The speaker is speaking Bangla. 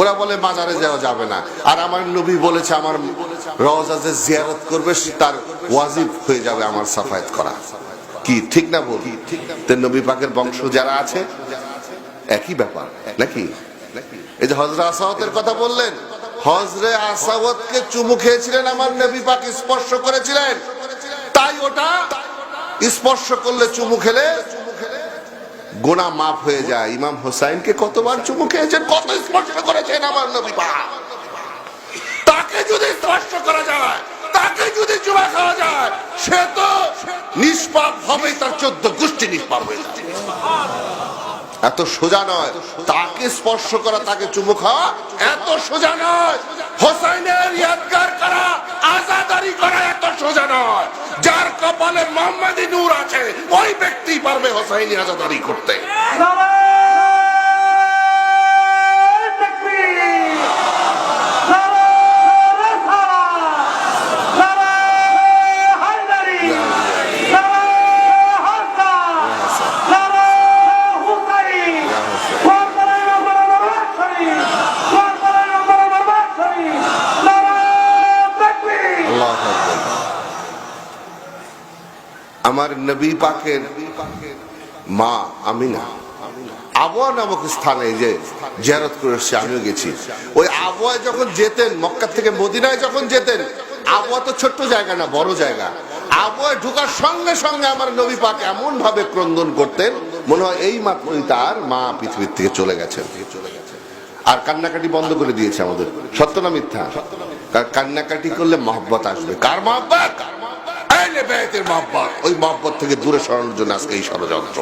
ওরা বলে মাজারে যাওয়া যাবে না। আর আমার নবী বলেছে আমার রওজা যে জিয়ারত করবে তার ওয়াজিব হয়ে যাবে আমার সাফায়াত করা। কি ঠিক না বল? তো নবী পাকের বংশ যারা আছে একই ব্যাপার নাকি? এই যে হযরত আসাওয়াতের কথা বললেন, হযরত আসাওয়াতকে চুমু খেয়েছিলেন আমার নবী পাক, স্পর্শ করেছিলেন, তাই ওটা স্পর্শ করলে চুমু খেলে গুনাহ মাফ হয়ে যায়। ইমাম হোসাইনকে কতবার চুমু খেয়েছেন, কত স্পর্শ করেছেন আমার নবী পাক। তাকে যদি স্পর্শ করা যায়, তাকে যদি চুমা খাওয়া যায়, সে তো নিষ্পাপ হবে, তার 14 গোষ্ঠী নিষ্পাপ হয়ে যাবে। এত সোজা নয়, তাকে স্পর্শ করা, তাকে চুমু খাওয়া এত সোজা নয়। হোসাইনের ইয়াদগার করা, আযাদারি করা এত সোজা নয়। যার কপালে মোহাম্মদী নূর আছে ওই ব্যক্তি পারবে হোসাইনি আযাদারি করতে। আমার নবী পাকের মা আমিনা আবওয়া নামক স্থানে যে জিয়ারত করে এসেছে, আমিও গেছি। ওই আবওয়ায় যখন যেতেন, মক্কা থেকে মদিনায় যখন যেতেন, আবওয়া তো ছোট্ট জায়গা না, বড় জায়গা। আবওয়ায় ঢোকার সঙ্গে সঙ্গে আমার নবী পাক এমন ভাবে ক্রন্দন করতেন, মনে হয় এই মাত্রই তার মা পৃথিবীর থেকে চলে গেছেন। আর কান্নাকাটি বন্ধ করে দিয়েছে আমাদের। সত্য না মিথ্যা? কান্নাকাটি করলে মহব্বত আসবে। কার মহব্বত? ওই মহব্বত থেকে দূরে সরানোর জন্য আজকে এই ষড়যন্ত্র।